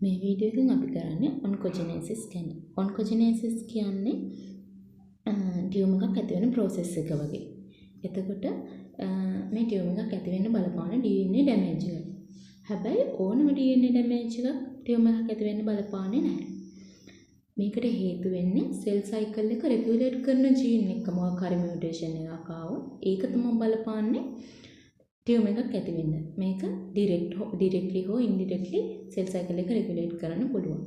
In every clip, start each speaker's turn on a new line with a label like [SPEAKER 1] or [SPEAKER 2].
[SPEAKER 1] මේ වීඩියෝ එකෙන් අපි කරන්නේ ඔන්කොජෙනේසිස් ගැන. ඔන්කොජෙනේසිස් කියන්නේ ටියුමර් එකක් ඇති වෙන process එක වගේ. එතකොට මේ ටියුමර් එකක් ඇති වෙන්න බලපාන DNA damage එක. හැබැයි ඕනම DNA damage එකක් ටියුමර් එකක් ඇති වෙන්න බලපාන්නේ නැහැ. මේකට හේතු වෙන්නේ සෙල් සයිකල් එක රෙගියුලේට් කරන ජීන් එක මොකක් හරි මියුටේෂන් එකක් ආවොත් ඒක තමයි බලපාන්නේ ටියුමර් එකක් ඇති වෙන්න. මේක ඩිරෙක්ට්ලි හෝ ඉන්ඩිරෙක්ට්ලි සෙල් සයිකල් එක රෙගුලේට් කරන්න පුළුවන්.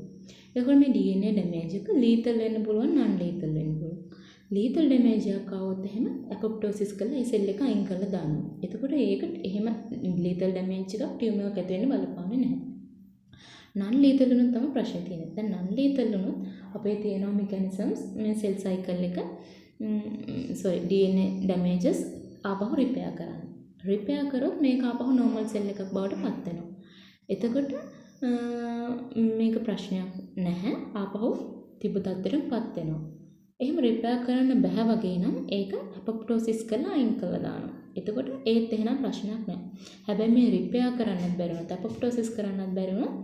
[SPEAKER 1] එතකොට මේ DNA ඩැමේජ් එක ලීතල් වෙන්න පුළුවන්, නන් ලීතල් වෙන්න පුළුවන්. ලීතල් ඩැමේජ් එකක් ආවොත් එහෙම අපොප්ටොසිස් කරලා ඒ සෙල් එක අයින් කරලා දානවා. එතකොට ඒකට එහෙම ලීතල් ඩැමේජ් එකක් ටියුමර් එකක් ඇති වෙන්න බලපාන්නේ නැහැ. නන් ලීතල් වුණොත් තමයි ප්‍රශ්නේ තියෙන්නේ. දැන් නන් ලීතල් වුණොත් අපේ තියෙන මෙකැනිසම්ස් මේ සෙල් සයිකල් එක DNA ඩැමේජස් ආපහු රිපෙයාර් කරන්න. රිපෙයාර් කරොත් මේක ආපහු නෝමල් සෙල් එකක් බවට පත් වෙනවා. එතකොට මේක ප්‍රශ්නයක් නැහැ. ආපහු තිබ්බ තත්ත්වයට පත් වෙනවා. එහෙම රිපෙයාර් කරන්න බෑ වගේ නම් ඒක අපොප්ටොසිස් කරලා අයින් කරලා දානවා. එතකොට ඒත් එහෙනම් ප්‍රශ්නයක් නැහැ. හැබැයි මේ රිපෙයාර් කරන්නත් බැරි වුණත් අපොප්ටොසිස් කරන්නත් බැරි වුණත්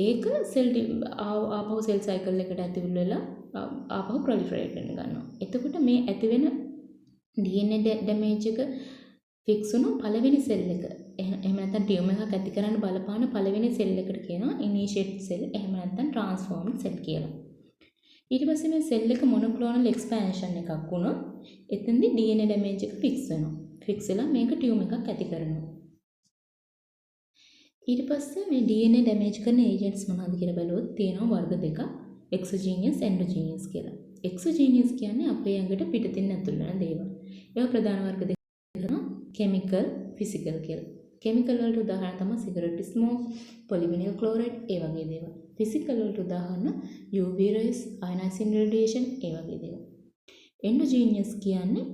[SPEAKER 1] ඒක ආපහු සෙල් සයිකල් එකට ඇතුල් වෙලා ආපහු ප්‍රොලිෆරේට් වෙන්න ගන්නවා. එතකොට මේ ඇති වෙන DNA ඩැමේජ් එක ෆික්ස් වුණු පළවෙනි සෙල් එක. එහෙම නැත්නම් ටියුමර් එකක් ඇති කරන්න බලපාන පළවෙනි සෙල් එකට කියනවා ඉනිෂියේට් සෙල්. එහෙම නැත්නම් ට්‍රාන්ස්ෆෝර්ම්ඩ් සෙල් කියලා. ඊට පස්සේ මේ සෙල් එක මොනොක්ලෝනල් එක්ස්පැන්ෂන් එකක් වුණොත් එතෙන්දී DNA ඩැමේජ් එක ෆික්ස් වෙනවා. ෆික්ස් වෙලා මේක ටියුමර් එකක් ඇති කරනවා. ඊට පස්සේ මේ DNA ඩැමේජ් කරන ඒජන්ට්ස් මොනවද කියලා බැලුවොත් තියෙනවා වර්ග දෙකක්. එක්සෝජීනියස් එන්ඩෝජීනියස් කියලා. එක්සෝජීනියස් කියන්නේ අපේ ඇඟට පිටතින් ඇතුල් වෙන දේවල්. ඒවා ප්‍රධාන වර්ග දෙකක් තියෙනවා. කෙමිකල්, ෆිසිකල් කියලා. කෙමිකල් වලට උදාහරණ තමයි සිගරට් ස්මෝක්, පොලිවිනිල් ක්ලෝරයිඩ් ඒ වගේ දේවල්. ෆිසිකල් වලට උදාහරණ UV rays, ionizing radiation ඒ වගේ දේවල්. එන්ඩෝජීනියස් කියන්නේ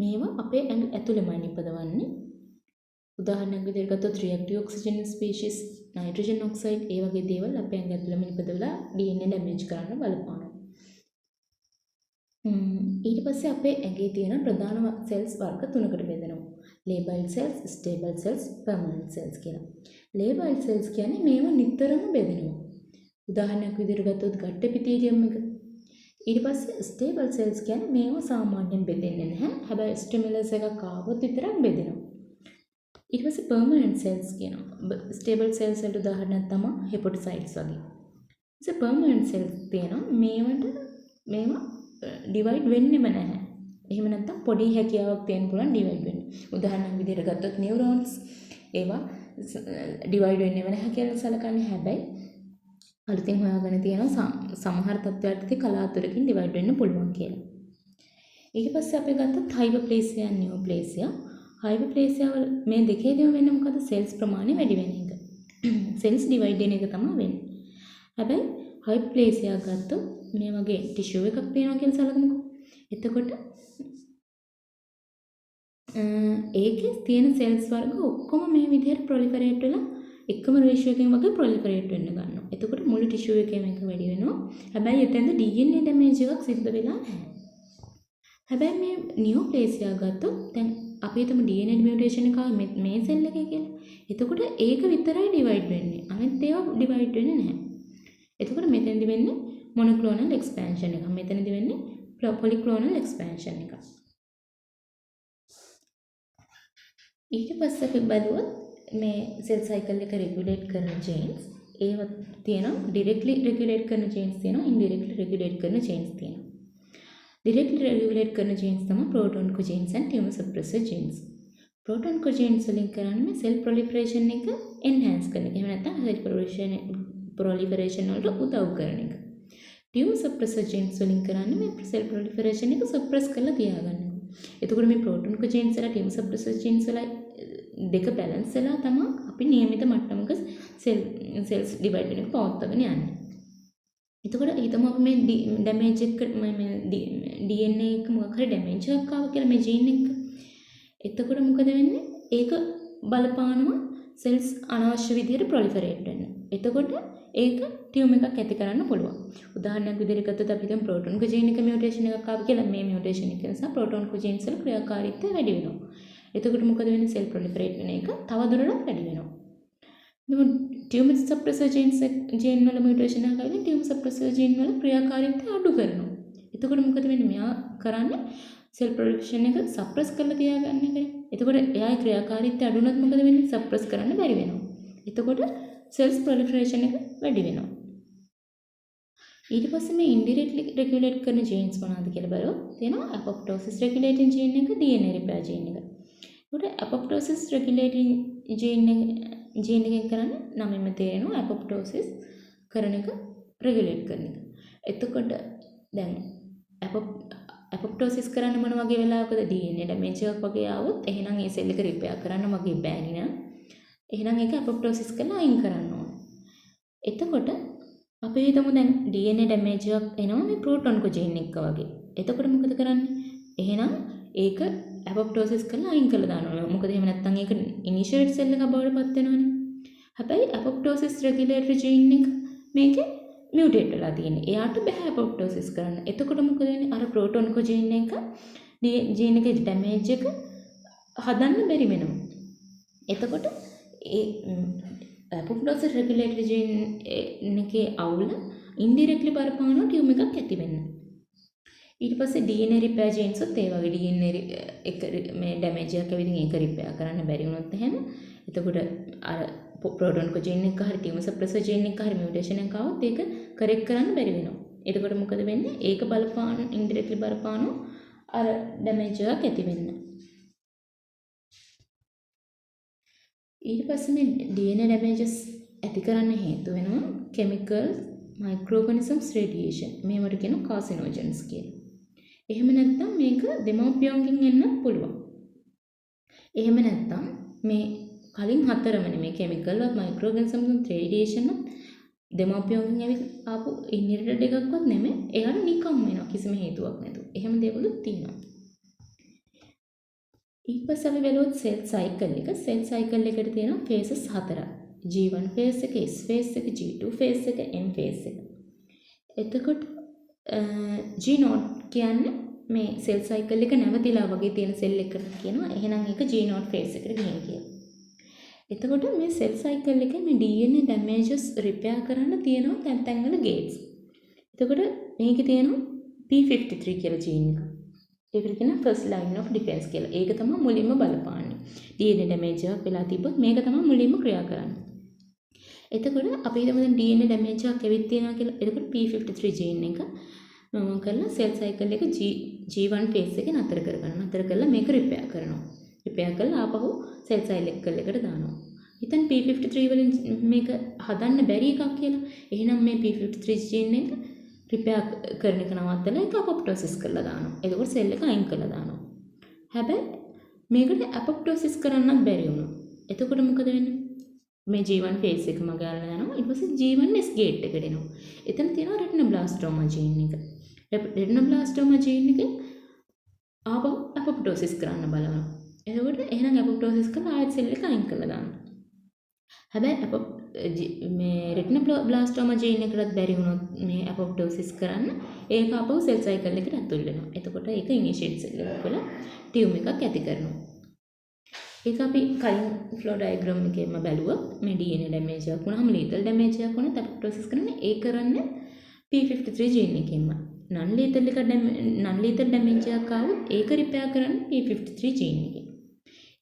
[SPEAKER 1] මේවා අපේ ඇඟ ඇතුළෙමයි නිපදවන්නේ. උදාහරණයක් විදිහට ගත්තොත් රියැක්ටිව් ඔක්සිජන් ස්පීෂීස්, නයිට්‍රජන් ඔක්සයිඩ් ඒ වගේ දේවල් අපේ ඇඟ ඇතුළෙම නිපදවලා DNA ඩැමේජ් කරන්න බලපානවා. ඊට පස්සේ අපේ ඇඟේ තියෙන ප්‍රධාන සෙල්ස් වර්ග තුනකට බෙදෙනවා. Labelled cells, stable cells, permanent cells කියලා. ලේබල්ඩ් සෙල්ස් කියන්නේ මේවා නිතරම බෙදෙනවා. උදාහරණයක් විදිහට ගත්තොත් ගට් එපිතීලියම් එක. ඊට පස්සේ ස්ටේබල් සෙල්ස් කියන්නේ මේවා සාමාන්‍යයෙන් බෙදෙන්නේ නැහැ. හැබැයි ස්ටිමුලස් එකක් ආවොත් විතරක් බෙදෙනවා. ඊට පස්සේ පර්මනන්ට් සෙල්ස් කියනවා. ස්ටේබල් සෙල්ස් වලට උදාහරණයක් තමයි හෙපොටොසයිට්ස් වගේ. ඉතින් පර්මනන්ට් සෙල්ස් තියෙනවා මේවා ඩිවයිඩ් වෙන්නෙම නැහැ. එහෙම නැත්නම් පොඩි හැකියාවක් තියෙන පුළුවන් ඩිවයිඩ් වෙන්න. උදාහරණයක් විදිහට ගත්තොත් නියුරෝන්ස් ඒවා ඩිවයිඩ් වෙන්නෙම නැහැ කියලා සලකන්නේ. හැබැයි අලුතින් හොයාගෙන තියෙන සමහර තත්ත්වයන්ටදී කලාතුරකින් ඩිවයිඩ් වෙන්න පුළුවන් කියලා. ඊට පස්සේ අපි ගත්තොත් හයිපර්ප්ලේසියා, නියුප්ලේසියා. හයිපර්ප්ලේසියා වල මේ දෙකේදීම වෙන්නේ මොකද? සෙල්ස් ප්‍රමාණය වැඩි වෙන එක. සෙල්ස් ඩිවයිඩ් වෙන එක තමයි වෙන්නේ. හැබැයි හයිපර්ප්ලේසියා ගත්තොත් මේ වගේ ටිෂුව එකක් තියෙනවා කියලා සලකමුකෝ. එතකොට ඒකේ තියෙන සෙල්ස් වර්ග ඔක්කොම මේ විදිහට ප්‍රොලිෆරේට් වෙලා එකම රේෂියෝ එකකින් වගේ ප්‍රොලිෆරේට් වෙන්න ගන්නවා. එතකොට මුළු ටිෂුව එකේම එක වැඩි වෙනවා. හැබැයි එතෙන්ද DNA ඩැමේජ් එකක් සිද්ධ වෙලා නැහැ. හැබැයි මේ නියුප්ලේසියා ගත්තොත් දැන් අපි හිතමු DNA මියුටේෂන් එක මේ සෙල් එකේ කියලා. එතකොට ඒක විතරයි ඩිවයිඩ් වෙන්නේ. අනිත් ඒවා ඩිවයිඩ් වෙන්නේ නැහැ. එතකොට මෙතෙන්දි වෙන්නේ මොනොක්ලෝනල් එක්ස්පැන්ෂන් එක. මෙතනදි වෙන්නේ පොලික්ලෝනල් එක්ස්පැන්ෂන් එක. ඊට පස්සේ අපි බලුවොත් මේ සෙල් සයිකල් එක රෙගුලේට් කරන ජීන්ස් ඒව තියෙනවා. ඩිරෙක්ට්ලි රෙගුලේට් කරන ජීන්ස් තියෙනවා. ඉන්ඩිරෙක්ට්ලි රෙගුලේට් කරන ජීන්ස් තියෙනවා. ඩිරෙක්ට්ලි රෙගුලේට් කරන ජීන්ස් තමයි proto-oncogenes and tumour suppressor genes. Proto-oncogenes වලින් කරන්නේ සෙල් ප්‍රොලිෆරේෂන් එක එන්හාන්ස් කරන එක. එහෙම නැත්නම් සෙල් ප්‍රොලිෆරේෂන් වලට උදව් කරන එක. ටියුමර් සප්‍රෙසර් ජීන්ස් වලින් කරන්නේ මේ සෙල් ප්‍රොලිෆරේෂන් එක සප්‍රෙස් කරලා තියාගන්න. එතකොට මේ ප්‍රෝටෝන් කොජීන්ස් වල ටියුමර් සප්‍රෙසර් ජීන්ස් වල දෙක බැලන්ස් වෙලා තමයි අපි නියමිත මට්ටමක සෙල්ස් ඩිවයිඩ් වෙන එක පවත්වාගෙන යන්නේ. එතකොට හිතමු අපි මේ ඩැමේජ් එක මේ DNA එක මොකක් හරි ඩැමේජ් එකක් ආවා කියලා මේ ජීන් එක. එතකොට මොකද වෙන්නේ? ඒක බලපානවා සෙල්ස් අනවශ්‍ය විදිහට ප්‍රොලිෆරේට් වෙන්න. එතකොට ඒක ටියුමර් එකක් ඇති කරන්න පුළුවන්. උදාහරණයක් විදිහට ගත්තොත් අපි හිතමු ප්‍රෝටෝන් කොජීන් එක මියුටේෂන් එකක් ආවා කියලා. මේ මියුටේෂන් එක නිසා ප්‍රෝටෝන් කොජීන්ස් වල ක්‍රියාකාරීත්වය වැඩි වෙනවා. එතකොට මොකද වෙන්නේ? සෙල් ප්‍රොලිෆරේට් වෙන එක තව දුරටත් වැඩි වෙනවා. ටියුමර් සප්‍රෙසර් ජීන් වල මියුටේෂන් එකක් ආවම ටියුමර් සප්‍රෙසර් ජීන් වල ක්‍රියාකාරීත්වය අඩු කරනවා. එතකොට මොකද වෙන්නේ? මෙයා කරන්නේ සෙල් ප්‍රොඩක්ෂන් එක සප්‍රෙස් කරලා තියාගන්න එකනේ. එතකොට එයාගේ ක්‍රියාකාරීත්වය අඩු වුණොත් මොකද වෙන්නේ? සප්‍රෙස් කරන්න බැරි වෙනවා. එතකොට සෙල්ස් ප්‍රොලිෆරේෂන් එක වැඩි වෙනවා. ඊට පස්සේ මේ ඉන්ඩිරෙක්ට්ලි රෙගියුලේට් කරන ජීන්ස් මොනවද කියලා බලුවොත් තියෙනවා අපොප්ටෝසිස් රෙගියුලේටින් ජීන් එක, DNA රිපෙයාර් ජීන් එක. ඒකට අපොප්ටෝසිස් රෙගියුලේටින් ජීන් එකෙන් කරන්නේ නමින්ම තේරෙනවා අපොප්ටෝසිස් කරන එක රෙගියුලේට් කරන එක. එතකොට දැන් අපොප්ටෝසිස් කරන්න මොන වගේ වෙලාවකද DNA ඩැමේජ් එකක් වගේ ආවොත් එහෙනම් ඒ සෙල් එක රිපෙයාර් කරන්න වගේ බෑනේ නේද? එහෙනම් ඒක අපොප්ටෝසිස් කරලා අයින් කරන්න ඕනේ. එතකොට අපි හිතමු දැන් DNA ඩැමේජ් එකක් එනවා මේ ප්‍රෝටෝන් කොජීන් එක වගේ. එතකොට මොකද කරන්නේ? එහෙනම් ඒක අපොප්ටෝසිස් කරලා අයින් කරලා දානවා. මොකද එහෙම නැත්නම් ඒක ඉනිෂියේට් සෙල් එකක් බවට පත් වෙනවනේ. හැබැයි අපොප්ටෝසිස් රෙගියුලේටරි ජීන් එක මේකේ මියුටේට් වෙලා තියෙන්නේ. එයාට බෑ අපොප්ටෝසිස් කරන්න. එතකොට මොකද වෙන්නේ? අර ප්‍රෝටෝන් කොජීන් එක ජීන් එකේ ඩැමේජ් එක හදන්න බැරි වෙනවා. එතකොට ඒ අපොප්ටෝසිස් රෙගුලේටරි ජීන් එකේ අවුල ඉන්ඩිරෙක්ට්ලි බලපානවා ටියුමර් එකක් ඇති වෙන්න. ඊට පස්සේ DNA රිපෙයාර් ජීන්ස් උත් ඒ වගේ DNA එක මේ ඩැමේජ් එකක් ඇවිදින් ඒක රිපෙයාර් කරන්න බැරි වුණොත් එහෙම එතකොට අර ප්‍රෝටෝන් කොජීන් එක හරි ටියුමර් සප්‍රෙසර් ජීන් එක හරි මියුටේෂන් එකක් આવොත් ඒක කරෙක්ට් කරන්න බැරි වෙනවා. එතකොට මොකද වෙන්නේ? ඒක බලපාන ඉන්ඩිරෙක්ට්ලි බලපානවා අර ඩැමේජ් එකක් ඇති වෙන්න. ඊට පස්සේ මේ DNA ඩැමේජස් ඇති කරන්න හේතු වෙනවා කෙමිකල් මයික්‍රෝऑර්ගනිසම්ස් රේඩියේෂන්. මේවට කියනවා කාසිනෝජන්ස් කියලා. එහෙම නැත්නම් මේක දෙමව්පියන්ගෙන් එන්න පුළුවන්. එහෙම නැත්නම් මේ කලින් හතරමනේ මේ කෙමිකල් වත් මයික්‍රෝऑර්ගනිසම්ස් රේඩියේෂන් දෙමව්පියන්ගෙන් ඇවිත් ආපු ඉන්හෙරිටඩ් එකක්වත් නෙමෙයි. ඒකට නිකම් වෙනවා කිසිම හේතුවක් නැතුව. එහෙම දේවලුත් තියෙනවා. ඊට පස්සේ අපි බලුවොත් සෙල් සයිකල් එක. සෙල් සයිකල් එකට තියෙනවා ෆේසස් හතරක්. G1 ෆේස් එක, S ෆේස් එක, G2 ෆේස් එක, M ෆේස් එක. එතකොට G0 කියන්නේ මේ සෙල් සයිකල් එක නැවතිලා වගේ තියෙන සෙල් එකකට කියනවා. එහෙනම් ඒක G0 ෆේස් එකට ගිහින් කියලා. එතකොට මේ සෙල් සයිකල් එකේ මේ DNA ඩැමේජස් රිපෙයාර් කරන්න තියෙනවා තැන් තැන් වල ගේට්ස්. එතකොට මේකේ තියෙනවා P53 කියලා ජීන් එක. ඒකට කියන ෆස්ට් ලයින් ඔෆ් ඩිෆෙන්ස් කියලා. ඒක තමයි මුලින්ම බලපාන්නේ. DNA ඩැමේජ් එකක් වෙලා තිබ්බොත් මේක තමයි මුලින්ම ක්‍රියා කරන්නේ. එතකොට අපි හිතමු දැන් DNA ඩැමේජ් එකක් ඇවිත් තියෙනවා කියලා. එතකොට P53 ජීන් එක මම කරලා සෙල් සයිකල් එක G1 ෆේස් එකේ නතර කරගන්න. නතර කරලා මේක රිපෙයාර් කරනවා. රිපෙයාර් කරලා ආපහු සෙල් සයිකල් එකට දානවා. හිතන්න P53 වලින් මේක හදන්න බැරි එකක් කියලා. එහෙනම් මේ P53 ජීන් එක රිපෙයාර් කරන එක නවත්තලා ඒක අපොප්ටෝසිස් කරලා දානවා. එතකොට සෙල් එක අයින් කරලා දානවා. හැබැයි මේකට අපොප්ටෝසිස් කරන්නත් බැරි වුණා. එතකොට මොකද වෙන්නේ? මේ G1 ෆේස් එක මග අරගෙන යනවා. ඊට පස්සේ G1S ගේට් එකට එනවා. එතන තියෙනවා රෙටිනෝබ්ලාස්ටෝමා ජීන් එක. රෙටිනෝබ්ලාස්ටෝමා ජීන් එක ආපහු අපොප්ටෝසිස් කරන්න බලනවා. එතකොට එහෙනම් අපොප්ටෝසිස් කරලා ආයෙත් සෙල් එක අයින් කරලා දානවා. හැබැයි මේ රෙටිනෝබ්ලාස්ටෝමා ජීන් එකකට බැරි වුණොත් මේ අපොප්ටෝසිස් කරන්න ඒක ආපහු සෙල් සයිකල් එකට ඇතුල් වෙනවා. එතකොට ඒක ඉනිෂියේට් සෙල් එකක් වෙලා ටියුමර් එකක් ඇති කරනවා. ඒක අපි කලින් ෆ්ලෝ ඩයග්‍රෑම් එකේම බැලුවා. මේ DNA ඩැමේජ් එකක් වුණාම ලීතල් ඩැමේජ් එකක් වුණත් අපොප්ටෝසිස් කරන්නේ ඒ කරන්නේ P53 ජීන් එකෙන්ම. නන් ලීතල් ඩැමේජ් එකක් ආවොත් ඒක රිපෙයාර් කරන්නේ P53 ජීන් එකෙන්.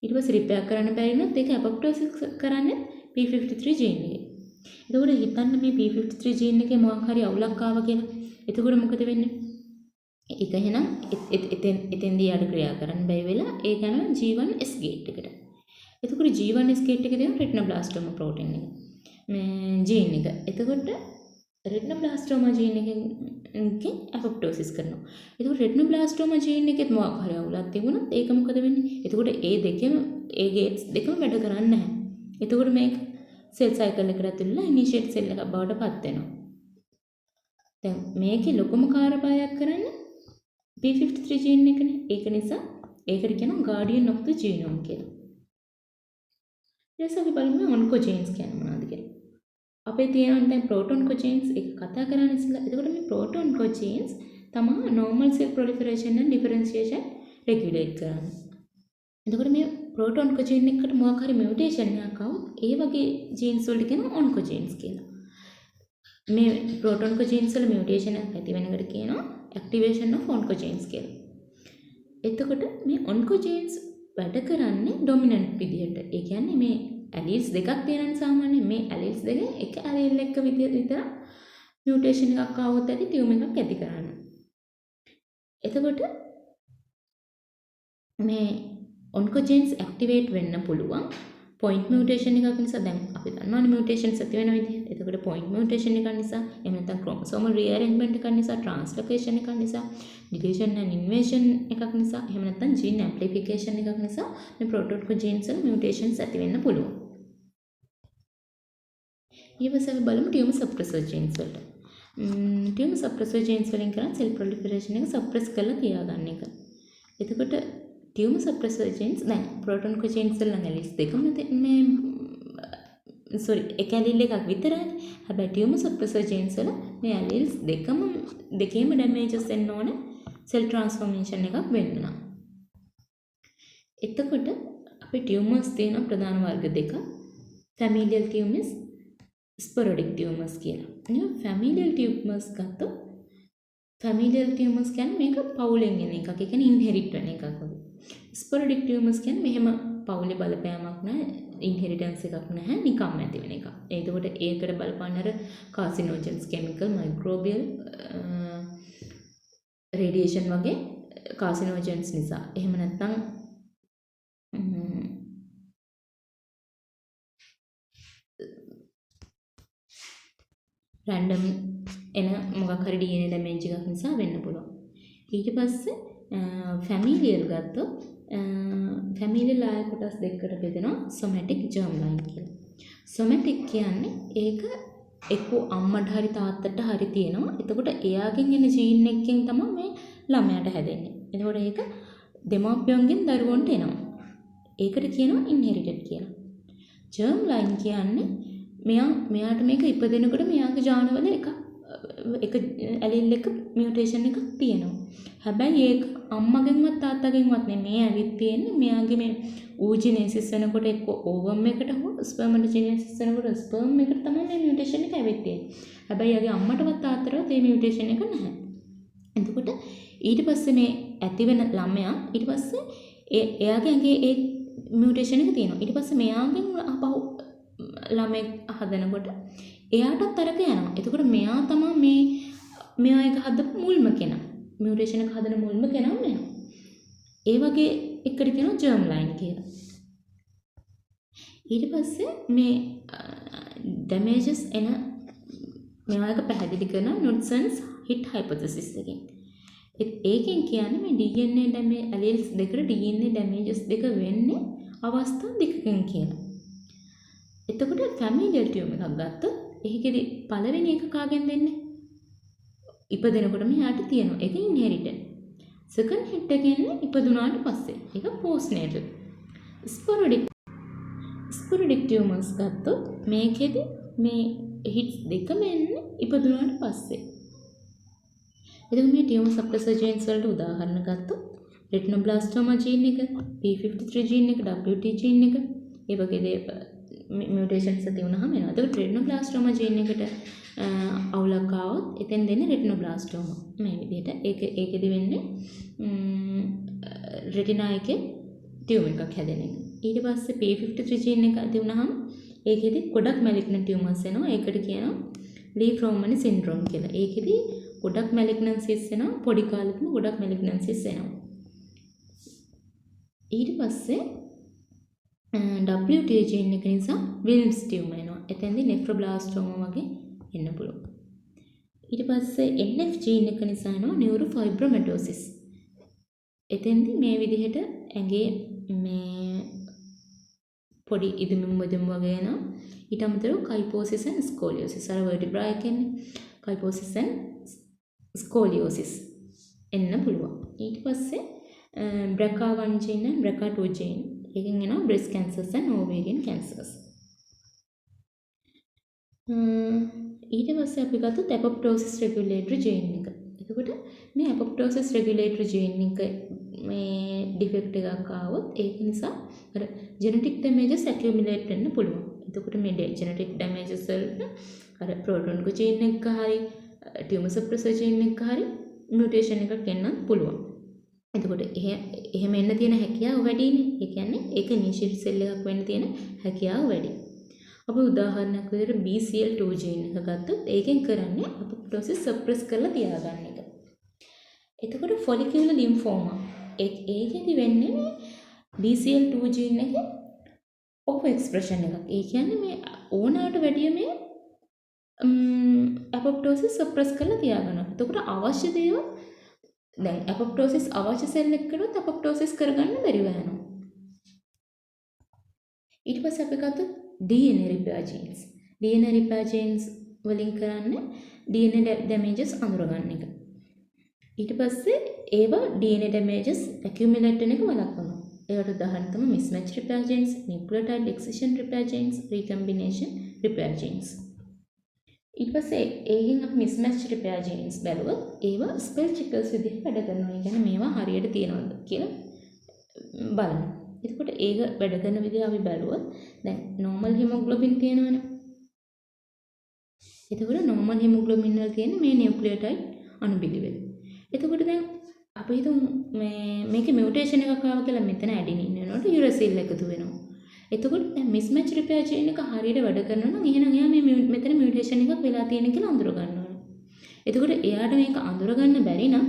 [SPEAKER 1] ඊට පස්සේ රිපෙයාර් කරන්න බැරි වුණොත් ඒක අපොප්ටෝසිස් කරන්නේ P53 ජීන් එකේ. එතකොට හිතන්න මේ P53 ජීන් එකේ මොකක් හරි අවුලක් ආවා කියලා. එතකොට මොකද වෙන්නේ? ඒක එහෙනම් එතෙන්දී යාට ක්‍රියා කරන්න බැරි වෙලා ඒක යනවා G1S ගේට් එකට. එතකොට G1S ගේට් එකේ තියෙන රෙටිනෝබ්ලාස්ටෝමා ප්‍රෝටීන් එක. මේ ජීන් එක. එතකොට රෙටිනෝබ්ලාස්ටෝමා ජීන් එකෙන් අපොප්ටෝසිස් කරනවා. එතකොට රෙටිනෝබ්ලාස්ටෝමා ජීන් එකෙත් මොකක් හරි අවුලක් තිබුණොත් ඒක මොකද වෙන්නේ? එතකොට ඒ ගේට්ස් දෙකම වැඩ කරන්නේ නැහැ. එතකොට මේක සෙල් සයිකල් එකට ඇතුළේ ඉනිෂියේට් සෙල් එකක් බවට පත් වෙනවා. දැන් මේකේ ලොකුම කාර්යභාරයක් කරන්නේ P53 ජීන් එකනේ. ඒක නිසා ඒකට කියනවා guardian of the genome කියලා. ඊට අපි බලමු ඔන්කොජීන්ස් කියන්නේ මොනවද කියලා. අපේ තියෙන දැන් ප්‍රෝටෝන් කොජීන්ස් එක කතා කරන්නේ ඉස්සෙල්ලා. එතකොට මේ ප්‍රෝටෝන් කොජීන්ස් තමයි normal cell proliferation and differentiation regulate කරන්නේ. එතකොට මේ ප්‍රෝටෝන් ඔන්කොජීන් එකට මොකක් හරි මියුටේෂන් එකක් આવොත් ඒ වගේ ජීන්ස් වලට කියනවා ඔන්කොජීන්ස් කියලා. මේ ප්‍රෝටෝන් ඔන්කොජීන්ස් වල මියුටේෂන් එකක් ඇති වෙන එකට කියනවා ඇක්ටිවේෂන් ඔෆ් ඔන්කොජීන්ස් කියලා. එතකොට මේ ඔන්කොජීන්ස් වැඩ කරන්නේ ඩොමිනන්ට් විදියට. ඒ කියන්නේ මේ ඇලීල්ස් දෙකක් තියෙනනේ සාමාන්‍යයෙන් මේ ඇලීල්ස් දෙකෙන් එක ඇලීල් එක විතර මියුටේෂන් එකක් આવොත් ඇති ටියුමර් එකක් ඇති කරන්න. එතකොට මේ ඔන්කොජීන්ස් ඇක්ටිවේට් වෙන්න පුළුවන් පොයින්ට් මියුටේෂන් එකක් නිසා. දැන් අපි දන්නවනේ මියුටේෂන්ස් ඇති වෙන විදිහ. එතකොට පොයින්ට් මියුටේෂන් එකක් නිසා, එහෙම නැත්නම් ක්‍රොමෝසෝමල් රීඅරේන්ජ්මන්ට් එකක් නිසා, ට්‍රාන්ස්ලොකේෂන් එකක් නිසා, ඩිලීෂන් ඇන්ඩ් ඉන්වර්ෂන් එකක් නිසා, එහෙම නැත්නම් ජීන් ඇම්ප්ලිෆිකේෂන් එකක් නිසා මේ ප්‍රෝටෝන්කොජීන්ස් වල මියුටේෂන්ස් ඇති වෙන්න පුළුවන්. ඊපස්සේ අපි බලමු ටියුමර් සප්‍රෙසර් ජීන්ස් වලට. ටියුමර් සප්‍රෙසර් ජීන්ස් වලින් කරන්නේ සෙල් ප්‍රොලිෆරේෂන් එක සප්‍රෙස් කරලා තියාගන්න එක. එතකොට ටියුමර් සප්‍රෙසර් ජීන්ස් දැන් ප්‍රෝටෝන්කොජීන්ස් වල නම් ඇලීල්ස් දෙකම මේ එක ඇලීල් එකක් විතරයි. හැබැයි ටියුමර් සප්‍රෙසර් ජීන්ස් වල මේ ඇලීල්ස් දෙකේම ඩැමේජස් එන්න ඕන සෙල් ට්‍රාන්ස්ෆෝමේෂන් එකක් වෙන්න නම්. එතකොට අපි ටියුමර්ස් තියෙන ප්‍රධාන වර්ග දෙක ෆැමිලියල් ටියුමර්ස්, ස්පොරොඩික් ටියුමර්ස් කියලා. මේ ෆැමිලියල් ටියුමර්ස් ගත්තොත් ෆැමිලියල් ටියුමර්ස් කියන්නේ මේක පවුලෙන් එන එකක්. ඒ කියන්නේ ඉන්හෙරිට් වෙන එකක් වගේ. ස්පොරොඩික් ටියුමර්ස් කියන්නේ මෙහෙම පවුලේ බලපෑමක් නැහැ, ඉන්හෙරිටන්ස් එකක් නැහැ, නිකම්ම ඇති වෙන එකක්. එතකොට ඒකට බලපාන අර කාසිනෝජන්ස්, කෙමිකල්, මයික්‍රෝබියල්, රේඩියේෂන් වගේ කාසිනෝජන්ස් නිසා. එහෙම නැත්නම් රැන්ඩම් එන මොකක් හරි DNA ඩැමේජ් එකක් නිසා වෙන්න පුළුවන්. ඊට පස්සේ ෆැමිලියල් ගත්තොත් ෆැමිලියල් ආය කොටස් දෙකකට බෙදෙනවා සොමැටික්, ජර්ම් ලයින් කියලා. සොමැටික් කියන්නේ ඒක එක්කෝ අම්මට හරි තාත්තට හරි තියෙනවා. එතකොට එයාගෙන් එන ජීන් එකකින් තමයි මේ ළමයාට හැදෙන්නේ. එතකොට ඒක දෙමාපියන්ගෙන් දරුවන්ට එනවා. ඒකට කියනවා ඉන්හෙරිටඩ් කියලා. ජර්ම් ලයින් කියන්නේ මෙයාට මේක ඉපදෙනකොට මෙයාගේ ජානවල එක ඇලීල් එක මියුටේෂන් එකක් තියෙනවා. හැබැයි ඒක අම්මගෙන්වත් තාත්තගෙන්වත් නෙමෙයි ඇවිත් තියෙන්නේ. මෙයාගේ මේ ඌජිනේසිස් වෙනකොට එක්ක ඕවම් එකට හෝ ස්පර්මටෝජිනේසිස් වෙනකොට ස්පර්ම් එකට තමයි මේ මියුටේෂන් එක ඇවිත් තියෙන්නේ. හැබැයි එයාගේ අම්මටවත් තාත්තටවත් මේ මියුටේෂන් එක නැහැ. එතකොට ඊට පස්සේ මේ ඇති වෙන ළමයා ඊට පස්සේ එයාගේ ඇඟේ ඒ මියුටේෂන් එක තියෙනවා. ඊට පස්සේ මෙයාගෙන් අපහු ළමෙක් හදනකොට එයාටත් අරක යනවා. එතකොට මෙයා තමයි මෙයා එක හදපු මුල්ම කෙනා. මියුටේෂන් එක හදන මුල්ම කෙනා මෙයා. ඒ වගේ එකට කියනවා ජර්ම් ලයින් කියලා. ඊට පස්සේ මේ ඩැමේජස් එන මේවා එක පැහැදිලි කරන නුඩ්සන්ස් හිට් හයිපොතසිස් එකෙන්. ඒකෙන් කියන්නේ මේ DNA ඩැමේජ් ඇලීල්ස් දෙකට DNA ඩැමේජස් දෙක වෙන්නේ අවස්ථා දෙකකින් කියලා. එතකොට ෆැමිලියල් ටියුමර් එකක් ගත්තොත් ඒකෙදි පළවෙනි එක කාගෙන් දෙන්නේ? ඉපදෙනකොට මෙයාට තියෙනවා. ඒක ඉන්හෙරිටඩ්. සෙකන්ඩ් හිට් එක එන්නේ ඉපදුනාට පස්සේ. ඒක පෝස්ට්නේටල්. ස්පොරොඩික් ටියුමර්ස් ගත්තොත් මේකෙදි මේ හිට්ස් දෙකම එන්නේ ඉපදුනාට පස්සේ. එතකොට මේ ටියුමර් සප්‍රෙසර් ජීන්ස් වලට උදාහරණ ගත්තොත් රෙටිනෝබ්ලාස්ටෝමා ජීන් එක, P53 ජීන් එක, WT ජීන් එක, ඒ වගේ දේවල් මියුටේෂන්ස් ඇති වුණාම එනවා. එතකොට රෙටිනෝබ්ලාස්ටෝමා ජීන් එකට අවුලක් ආවොත් එතෙන් දෙන්නේ රෙටිනෝබ්ලාස්ටෝමා. මේ විදිහට ඒකෙදි වෙන්නේ රෙටිනා එකේ ටියුමර් එකක් හැදෙන එක. ඊට පස්සේ P53 ජීන් එක ඇති වුණාම ඒකෙදි ගොඩක් මැලිග්නන්ට් ටියුමර්ස් එනවා. ඒකට කියනවා ලී ෆ්‍රෝමනි සින්ඩ්‍රෝම් කියලා. ඒකෙදි ගොඩක් මැලිග්නන්සිස් එනවා. පොඩි කාලෙකම ගොඩක් මැලිග්නන්සිස් එනවා. ඊට පස්සේ WT ජීන් එක නිසා විල්ම්ස් ටියුමර් එනවා. එතෙන්දී නෙෆ්‍රොබ්ලාස්ටෝමා වගේ එන්න පුළුවන්. ඊට පස්සේ NF ජීන් එක නිසා එනවා නියුරෝෆයිබ්‍රොමැටෝසිස්. එතෙන්දී මේ විදිහට ඇඟේ මේ පොඩි ඉදුමුම් වගේ එනවා. ඊට අමතරව කයිපෝසිස් and ස්කෝලියෝසිස් අර වර්ටිබ්‍රා එකෙන්නේ කයිපෝසිස් and ස්කෝලියෝසිස් එන්න පුළුවන්. ඊට පස්සේ BRCA1 gene and BRCA2 gene එකෙන් එනවා breast cancers and ovarian cancers. ඊට පස්සේ අපි ගත්තොත් apoptosis regulatory gene එක. එතකොට මේ අපොප්ටෝසිස් රෙගියුලේටරි ජීන් එක මේ ඩිෆෙක්ට් එකක් ආවොත් ඒක නිසා අර ජෙනටික් ඩැමේජස් ඇකියුමුලේට් වෙන්න පුළුවන්. එතකොට මේ ජෙනටික් ඩැමේජස් වලට අර ප්‍රෝටෝන් ජීන් එක හරි ටියුමර් සප්‍රෙසර් ජීන් එක හරි මියුටේෂන් එකක් එන්නත් පුළුවන්. එතකොට එහෙම එන්න තියෙන හැකියාව වැඩිනේ. ඒ කියන්නේ ඒක ඉනිෂියල් සෙල් එකක් වෙන්න තියෙන හැකියාව වැඩි. අපි උදාහරණයක් විදිහට BCL2 ජීන් එක ගත්තොත් ඒකෙන් කරන්නේ අපොප්ටෝසිස් සප්‍රෙස් කරලා තියාගන්න එක. එතකොට ෆොලිකියුලර් ලිම්ෆෝමා ඒකෙදි වෙන්නේ මේ BCL2 ජීන් එකේ ඔෆ් එක්ස්ප්‍රෙෂන් එකක්. ඒ කියන්නේ මේ ඕනෑමට වැඩිය මේ අපොප්ටෝසිස් සප්‍රෙස් කරලා තියාගන්නවා. එතකොට අවශ්‍ය දේවල් දැන් අපොප්ටෝසිස් අවශ්‍ය සෙල් එකකට අපොප්ටෝසිස් කරගන්න බැරිව යනවා. ඊට පස්සේ අපි ගත්තොත් DNA repair genes. DNA repair genes වලින් කරන්නේ DNA damages අඳුරගන්න එක. ඊට පස්සේ ඒවා DNA damages accumulate වෙන එක වළක්වනවා. ඒකට උදාහරණ තමයි mismatch repair genes, nucleotide excision repair genes, recombination repair genes. ඊට පස්සේ ඒකෙන් අපි mismatch repair genes බැලුවොත් ඒවා spell checkers විදිහට වැඩ කරනවා. ඒ කියන්නේ මේවා හරියට තියනවද කියලා බලන්න. එතකොට ඒක වැඩ කරන විදිහ අපි බැලුවොත් දැන් normal hemoglobin තියෙනවනේ. එතකොට normal hemoglobin වල තියෙන මේ nucleotide අණු පිළිවෙල. එතකොට දැන් අපි හිතමු මේකේ mutation එකක් ආවා කියලා මෙතන adenine වෙනකොට uracil එකතු වෙනවා. එතකොට දැන් mismatch repair chain එක හරියට වැඩ කරනවා නම් එහෙනම් එයා මේ මෙතන mutation එකක් වෙලා තියෙන කියලා අඳුර ගන්න ඕනේ. එතකොට එයාට මේක අඳුර ගන්න බැරි නම්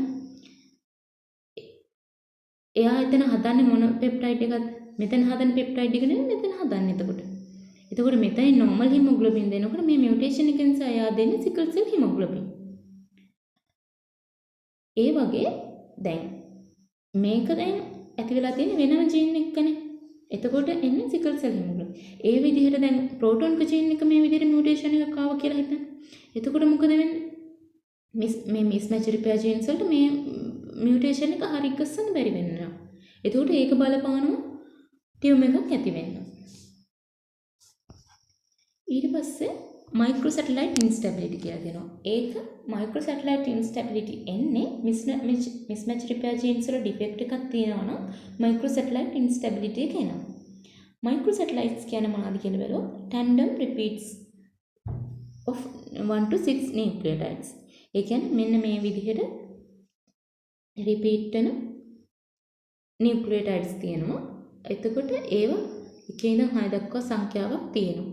[SPEAKER 1] එයා එතන හදන්නේ මොන පෙප්ටයිඩ් එකක්ද? මෙතන හදන පෙප්ටයිඩ් එක නෙමෙයි මෙතන හදන්නේ එතකොට. එතකොට මෙතන normal hemoglobin දෙනකොට මේ mutation එක නිසා එයා දෙන්නේ sickle cell hemoglobin. ඒ වගේ දැන් මේක දැන් ඇති වෙලා තියෙන වෙනම ජීන් එකනේ. එතකොට එන්නේ sickle cell hemoglobin. ඒ විදිහට දැන් proton ජීන් එක මේ විදිහට mutation එකක් ආවා කියලා හිතන්න. එතකොට මොකද වෙන්නේ? මේ mismatch repair genes වලට මේ mutation එක හරි ගස්සන්න බැරි වෙනවා. එතකොට ඒක බලපානවා ටියුමර් එකක් ඇති වෙන්න. ඊට පස්සේ microsatellite instability කියලා දෙනවා. ඒක microsatellite instability එන්නේ mismatch repair genes වල defect එකක් තියෙනවා නම් microsatellite instability එක එනවා. microsatellites කියන්නේ මොනවද කියලා බලුවොත් tandem repeats of 1 to 6 nucleotides. ඒ කියන්නේ මෙන්න මේ විදිහට repeat වෙන nucleotides තියෙනවා. එතකොට ඒවා එකේ ඉඳන් 6 දක්වා සංඛ්‍යාවක් තියෙනවා.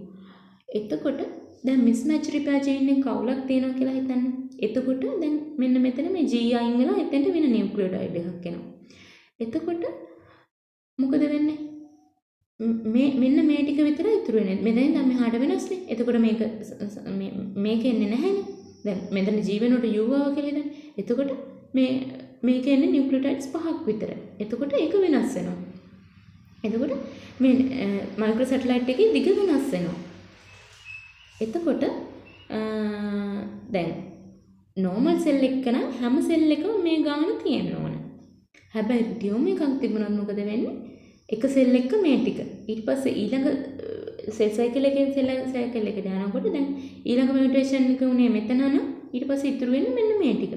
[SPEAKER 1] එතකොට දැන් mismatch repair chain එක කවුලක් තියෙනවා කියලා හිතන්න. එතකොට දැන් මෙන්න මෙතන මේ G අයින් වෙලා එතෙන්ට වෙන nucleotide එකක් එනවා. එතකොට මොකද වෙන්නේ? මෙන්න මේ ටික විතරයි ඉතුරු වෙන්නේ. මෙතෙන් දැන් මෙහාට වෙනස්නේ. එතකොට මේක එන්නේ නැහැනේ. දැන් මෙතන G වෙනකොට U ආවා කියලා හිතන්න. එතකොට මේක එන්නේ nucleotides 5ක් විතරයි. එතකොට ඒක වෙනස් වෙනවා. එතකොට මේ microsatellite එකේ දිග වෙනස් වෙනවා. එතකොට දැන් normal cell එක නම් හැම cell එකම මේ ගාන තියෙන්න ඕන. හැබැයි ටියුමර් එකක් තිබුණොත් මොකද වෙන්නේ? එක cell එක මේ ටික. ඊට පස්සේ ඊළඟ cell cycle එකෙන් cell cycle එකට යනකොට දැන් ඊළඟ mutation එක උනේ මෙතන නම් ඊට පස්සේ ඉතුරු වෙන්නේ මෙන්න මේ ටික.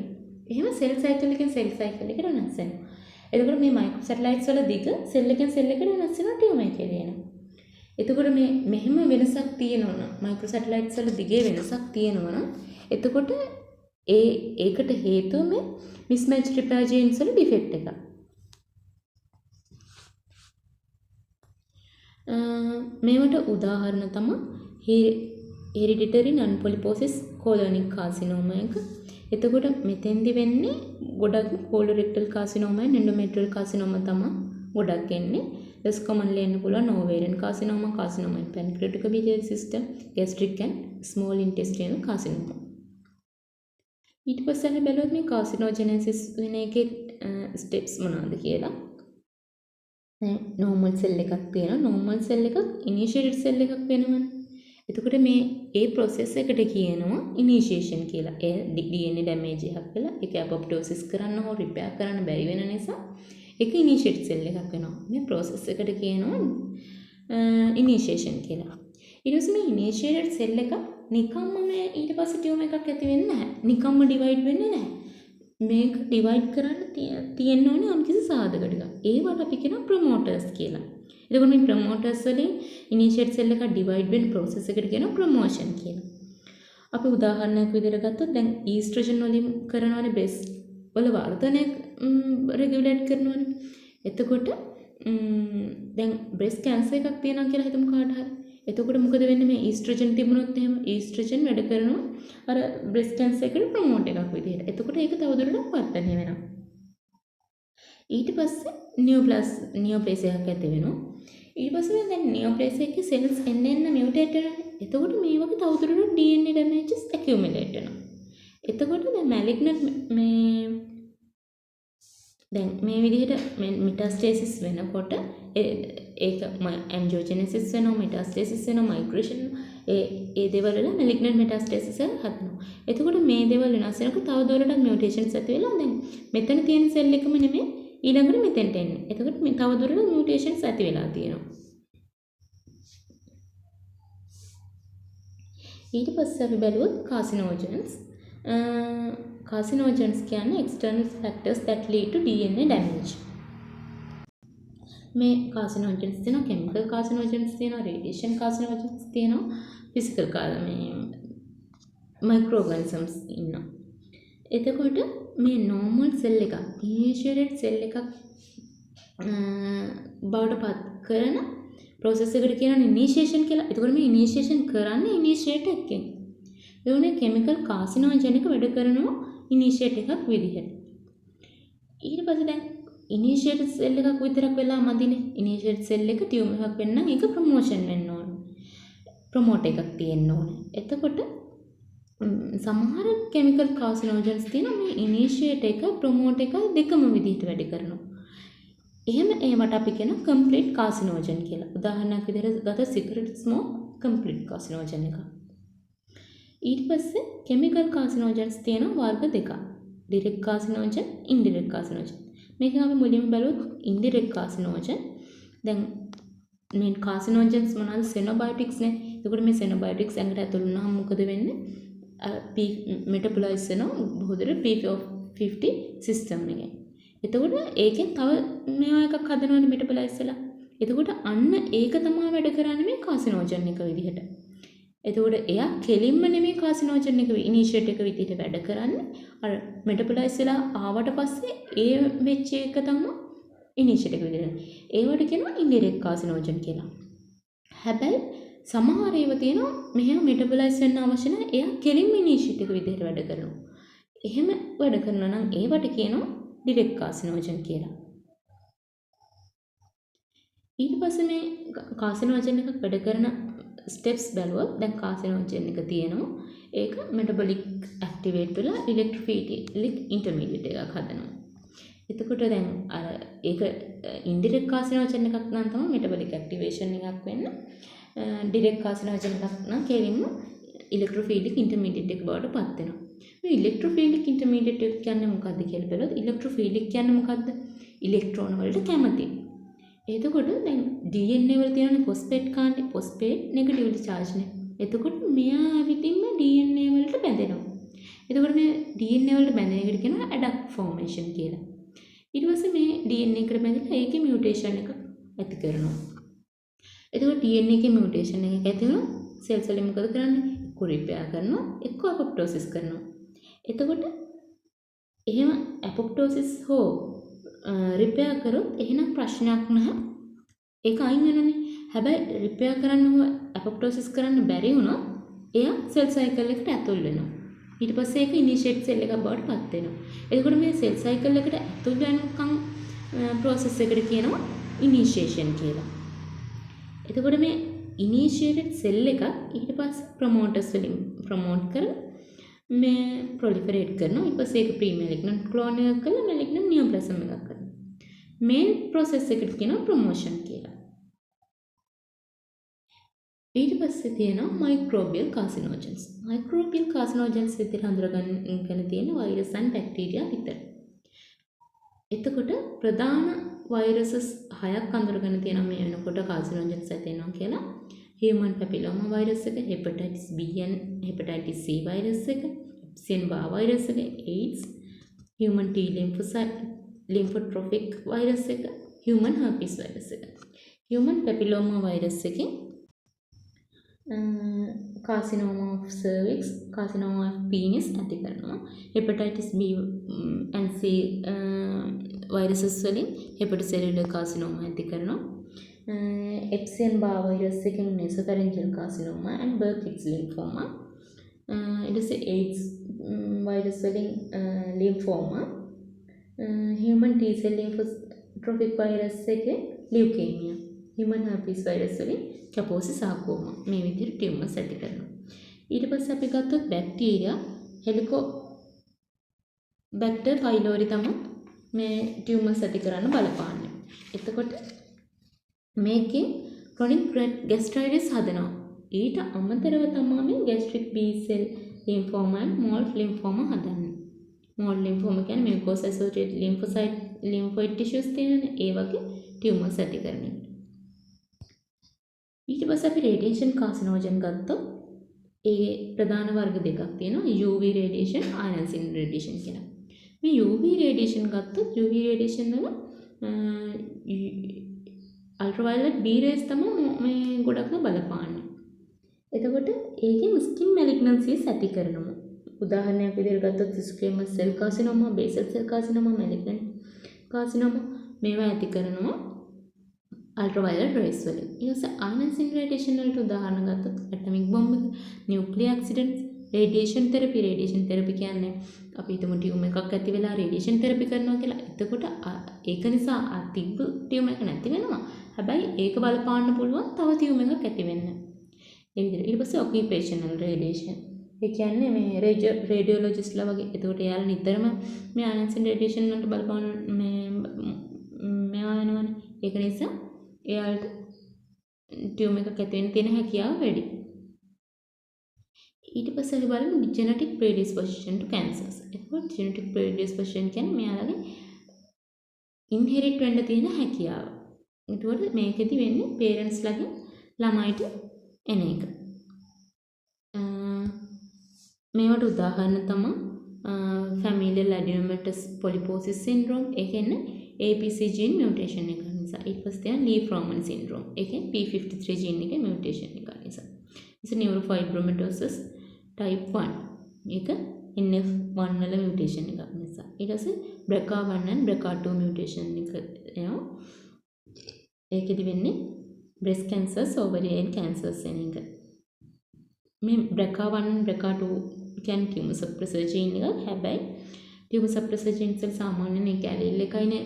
[SPEAKER 1] එහෙම cell cycle එකෙන් cell cycle එකට වෙනස් වෙනවා. එතකොට මේ microsatellites වල දිග cell එකෙන් cell එකට වෙනස් වෙනවා ටියුමර් එකේ දෙනවා. එතකොට මේ මෙහෙම වෙනසක් තියෙනවා නම් microsatellites වල දිගේ වෙනසක් තියෙනවා නම් එතකොට ඒකට හේතුව මේ mismatch repair genes වල defect එකක්. මේවට උදාහරණ තමයි hereditary non-polyposis colonic carcinoma එක. එතකොට මෙතෙන්දි වෙන්නේ ගොඩක් colorectal carcinoma and endometrial carcinoma තමයි ගොඩක් එන්නේ. less commonly එන්න පුළුවන් ovarian carcinoma, carcinoma in pancreatic biliary system, gastric and small intestinal carcinoma. ඊට පස්සේ අපි බලුවොත් මේ carcinogenesis වෙන එකේ steps මොනවද කියලා. normal cell එකක් තියෙනවා. normal cell එකක් initiated cell එකක් වෙනවනේ. එතකොට මේ process එකට කියනවා initiation කියලා. ඒ DNA damage එකක් වෙලා ඒක apoptosis කරන්න හෝ repair කරන්න බැරි වෙන නිසා ඒක initiated cell එකක් වෙනවා. මේ process එකට කියනවා initiation කියලා. ඊට පස්සේ මේ initiated cell එක නිකම්ම මේ ඊට පස්සේ ටියුමර් එකක් ඇති වෙන්නේ නැහැ. නිකම්ම divide වෙන්නේ නැහැ. මේක ඩිවයිඩ් කරන්න තියෙන්න ඕනේ යම්කිසි සාධක ටිකක්. ඒවට අපි කියනවා ප්‍රොමෝටර්ස් කියලා. එතකොට මේ ප්‍රොමෝටර්ස් වලින් ඉනිෂියේට් සෙල් එක ඩිවයිඩ් වෙන ප්‍රොසෙස් එකට කියනවා ප්‍රොමෝෂන් කියලා. අපි උදාහරණයක් විදිහට ගත්තොත් දැන් ඊස්ට්‍රජන් වලින් කරනවානේ බ්‍රෙස් වල වර්ධනය රෙගියුලේට් කරනවානේ. එතකොට දැන් බ්‍රෙස් කැන්සර් එකක් තියෙනවා කියලා හිතමු කාට හරි. එතකොට මොකද වෙන්නේ මේ ඊස්ට්‍රජන් තිබුණොත් එහෙම ඊස්ට්‍රජන් වැඩ කරනවා අර බ්‍රෙස් කැන්සර් එකට ප්‍රොමෝට් එකක් විදිහට. එතකොට ඒක තවදුරටත් වර්ධනය වෙනවා. ඊට පස්සේ නියෝප්ලේස් එකක් ඇති වෙනවා. ඊට පස්සේ දැන් නියෝප්ලේස් එකේ සෙල්ස් එන්න මියුටේට් වෙනවා. එතකොට මේ වගේ තවදුරටත් DNA damages accumulate වෙනවා. එතකොට දැන් මැලිග්නන්ට් දැන් මේ විදිහට මෙටාස්ටේසිස් වෙනකොට ඒක ඇන්ජියෝජෙනෙසිස් වෙනවා, මෙටාස්ටේසිස් වෙනවා, මයිග්‍රේෂන් ඒ දේවල් වල මැලිග්නන්ට් මෙටාස්ටේසිස් හදනවා. එතකොට මේ දේවල් වෙනස් වෙනකොට තවදුරටත් මියුටේෂන්ස් ඇති වෙලා දැන් මෙතන තියෙන සෙල් එකම නෙමෙයි ඊළඟට මෙතෙන්ට එන්නේ. එතකොට මේ තවදුරටත් මියුටේෂන්ස් ඇති වෙලා තියෙනවා. ඊට පස්සේ අපි බලුවොත් කාසිනෝජන්ස්. කාසිනෝජන්ස් කියන්නේ external factors that lead to DNA damage. මේ කාසිනෝජන්ස් තියෙනවා, chemical කාසිනෝජන්ස් තියෙනවා, radiation කාසිනෝජන්ස් තියෙනවා, physical මේ microorganisms ඉන්නවා. එතකොට මේ normal cell එකක්, initiated cell එකක් බවට පත් කරන process එකට කියනවා initiation කියලා. එතකොට මේ initiation කරන්නේ initiate එකකින්. ඒ උනේ chemical carcinogen එක වැඩ කරනවා initiate එකක් විදිහට. ඊට පස්සේ දැන් initiate cell එකක් විතරක් වෙලා මදිනේ. initiate cell එක tumor එකක් වෙන්න නම් ඒක promotion වෙන්න ඕනේ. promote එකක් තියෙන්න ඕනේ. එතකොට සමහර chemical carcinogens තියෙනවා මේ initiate එක promote එක දෙකම විදිහට වැඩ කරනවා. එහෙම ඒවට අපි කියන complete carcinogen කියලා. උදාහරණයක් විදිහට ගත cigarette smoke complete carcinogen එක. ඊට පස්සේ chemical carcinogens තියෙනවා වර්ග දෙකක්. direct carcinogen, indirect carcinogen. මේකෙන් අපි මුලින්ම බලුවොත් indirect carcinogen. දැන් මේ carcinogens මොනවාද? xenobiotics නේ. එතකොට මේ xenobiotics ඇඟට ඇතුළු වුණාම මොකද වෙන්නේ? මෙටබොලයිස් වෙනවා බොහෝ දුරට P50 සිස්ටම් එකෙන්. එතකොට ඒකෙන් තව මේවා එකක් හදනවනේ මෙටබොලයිස් වෙලා. එතකොට අන්න ඒක තමයි වැඩ කරන්නේ මේ කාසිනෝජන් එක විදිහට. එතකොට එයා කෙලින්ම නෙමෙයි කාසිනෝජන් එක ඉනිෂියේට් එක විදිහට වැඩ කරන්නේ. අර මෙටබොලයිස් වෙලා ආවට පස්සේ ඒ වෙච්ච එක තමයි ඉනිෂියේට් එක විදිහට. ඒවට කියනවා ඉන්ඩිරෙක්ට් කාසිනෝජන් කියලා. හැබැයි සමහර ඒවා තියෙනවා මෙහෙම මෙටබොලයිස් වෙන්න අවශ්‍ය නැහැ. එයා කෙලින්ම ඉනිෂියේට් එක විදිහට වැඩ කරනවා. එහෙම වැඩ කරනවා නම් ඒවට කියනවා ඩිරෙක්ට් කාසිනෝජන් කියලා. ඊට පස්සේ මේ කාසිනෝජන් එකක් වැඩ කරන ස්ටෙප්ස් බලුවොත් දැන් කාසිනෝජන් එක තියෙනවා. ඒක මෙටබොලික් ඇක්ටිවේට් වෙලා ඉලෙක්ට්‍රොෆිලික් ඉන්ටර්මීඩියට් එකක් හදනවා. එතකොට දැන් අර ඒක ඉන්ඩිරෙක්ට් කාසිනෝජන් එකක් නම් තමයි මෙටබොලික් ඇක්ටිවේෂන් එකක් වෙන්න. ඩිරෙක්ට් කාසිනෝජන් එකක් නම් කෙලින්ම ඉලෙක්ට්‍රොෆිලික් ඉන්ටර්මීඩියට් එක බවට පත් වෙනවා. මේ ඉලෙක්ට්‍රොෆිලික් ඉන්ටර්මීඩියට් එක කියන්නේ මොකක්ද කියලා බලුවොත් ඉලෙක්ට්‍රොෆිලික් කියන්නේ මොකක්ද? ඉලෙක්ට්‍රෝන වලට කැමති. එතකොට දැන් DNA වල තියෙන ෆොස්ෆේට් කාණ්ඩේ ෆොස්ෆේට් නෙගටිව්ලි charged නේ. එතකොට මෙයා ඇවිදින්ම DNA වලට බැඳෙනවා. එතකොට මේ DNA වලට බැඳෙන එකට කියනවා ඇඩක්ට් ෆෝමේෂන් කියලා. ඊට පස්සේ මේ DNA එකට බැඳලා ඒකේ මියුටේෂන් එකක් ඇති කරනවා. එතකොට DNA එකේ මියුටේෂන් එකක් ඇති වෙනවා. සෙල්ස් වලින් මොකද කරන්නේ? එක්ක රිපෙයාර් කරනවා, එක්ක අපොප්ටෝසිස් කරනවා. එතකොට එහෙම අපොප්ටෝසිස් හෝ රිපෙයාර් කරොත් එහෙනම් ප්‍රශ්නයක් නැහැ. ඒක අයින් වෙනනේ. හැබැයි රිපෙයාර් කරන්න හෝ අපොප්ටෝසිස් කරන්න බැරි වුණොත් එයා සෙල් සයිකල් එකට ඇතුල් වෙනවා. ඊට පස්සේ ඒක ඉනිෂියේට් සෙල් එකක් බවට පත් වෙනවා. එතකොට මේ සෙල් සයිකල් එකට ඇතුල් වෙනකම් process එකට කියනවා ඉනිෂියේෂන් කියලා. එතකොට මේ ඉනිෂියේටඩ් සෙල් එකක් ඊට පස්සේ ප්‍රොමෝටර්ස් වලින් ප්‍රොමෝට් කරලා මේ ප්‍රොලිෆරේට් කරනවා. ඊට පස්සේ ඒක ප්‍රී මැලිග්නන්ට් ක්ලෝන් එකක් කරලා මැලිග්නන්ට් නියෝප්ලාසම් එකක් කරනවා. මේ process එකට කියනවා ප්‍රොමෝෂන් කියලා. ඊට පස්සේ තියෙනවා මයික්‍රෝබියල් කාසිනෝජන්ස්. මයික්‍රෝබියල් කාසිනෝජන්ස් විදිහට හඳුනගන්න තියෙන වෛරස් and බැක්ටීරියා විතර. එතකොට ප්‍රධාන වෛරසස් 6ක් අඳුරගෙන තියෙනවා මේ වෙනකොට කාසිනෝජන්ස් ඇති වෙනවා කියලා. human papilloma virus එක, hepatitis B and hepatitis C virus එක, Epstein-Barr virus එක, AIDS, human T lymphotropic virus එක, human herpes virus එක. human papilloma virus එකෙන් carcinoma of cervix, carcinoma of penis ඇති කරනවා. hepatitis B and C viruses වලින් hepatocellular carcinoma ඇති කරනවා. Epstein-Barr virus එකෙන් nasopharyngeal carcinoma and Burkitt's lymphoma. ඊට පස්සේ AIDS virus වලින් lymphoma. human T-cell lymphotropic virus එකේ leukemia. human herpes virus වලින් Kaposi sarcoma මේ විදිහට ටියුමර්ස් ඇති කරනවා. ඊට පස්සේ අපි ගත්තොත් බැක්ටීරියා Helicobacter pylori තමයි මේ ටියුමර්ස් ඇති කරන්න බලපාන්නේ. එතකොට මේකෙන් chronic gastritis හදනවා. ඊට අමතරව තමයි මේ gastric B cell lymphoma and mold lymphoma හදන්නේ. mold lymphoma කියන්නේ mucose associated lymphoid tissues තියෙනනේ ඒ වගේ ටියුමර්ස් ඇති කරන එක. ඊට පස්සේ අපි radiation carcinogen ගත්තොත් ඒ ප්‍රධාන වර්ග දෙකක් තියෙනවා UV radiation ion sin radiation කියලා. මේ UV radiation ගත්තොත් UV radiation වල ultraviolet B rays තමයි මේ ගොඩක්ම බලපාන්නේ. එතකොට ඒකෙන් skin malignancies ඇති කරනවා. උදාහරණයක් විදිහට ගත්තොත් squamous cell carcinoma, basal cell carcinoma, malignant carcinoma මේවා ඇති කරනවා ultraviolet rays වලින්. ඊට ion sin radiation වලට උදාහරණ ගත්තොත් atomic bomb එක, nuclear accidents, radiation therapy කියන්නේ අපි හිතමු ටියුමර් එකක් ඇති වෙලා radiation therapy කරනවා කියලා. එතකොට ඒක නිසා තිබ්බ ටියුමර් එක නැති වෙනවා. හැබැයි ඒක බලපාන්න පුළුවන් තව ටියුමර් එකක් ඇති වෙන්න. ඒ විදිහට. ඊට පස්සේ occupational radiation. ඒ කියන්නේ මේ රේඩියොලොජිස්ට්ලා වගේ. එතකොට එයාලා නිතරම මේ ion sin radiation වලට බලපාන මේවා වෙනවනේ. ඒක නිසා එයාලට ටියුමර් එකක් ඇති වෙන්න තියෙන හැකියාව වැඩි. ඊට පස්සේ අපි බලමු genetic predisposition to cancers. එතකොට genetic predisposition කියන්නේ මෙයාලගේ inherit වෙන්න තියෙන හැකියාව. එතකොට මේකෙදි වෙන්නේ parents ලාගෙන් ළමයිට එන එක. මේවට උදාහරණ තමයි familial adenomatous polyposis syndrome. ඒ කියන්නේ APC gene mutation එක නිසා. ඊට පස්සේ තියෙනවා Lee-Froman syndrome. ඒ කියන්නේ P53 gene එකේ mutation එක නිසා. ඉතින් neurofibromatosis type 1. මේක NF1 වල mutation එකක් නිසා. ඊට පස්සේ BRCA1 and BRCA2 mutation එක එනවා. ඒකෙදි වෙන්නේ breast cancers, ovarian cancers වෙන එක. මේ BRCA1 BRCA2 කියන්නේ tumor suppressor gene එක. හැබැයි tumor suppressor genes වල සාමාන්‍යයෙන් ඒක allele එකයිනේ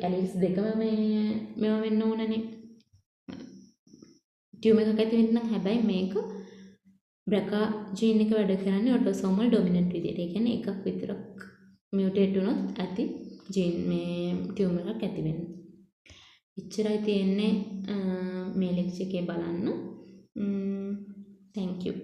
[SPEAKER 1] alleles දෙකම මේවා වෙන්න ඕනනේ. tumor එකක් ඇති වෙන්න නම් හැබැයි මේක BRCA gene එක වැඩ කරන්නේ autosomal dominant විදිහට. ඒ කියන්නේ එකක් විතරක් mutate වුණොත් ඇති gene මේ tumor එකක් ඇති වෙන්නේ. ඉච්චරයි තියෙන්නේ මේ ලෙක්චර් එකේ බලන්න. Thank you.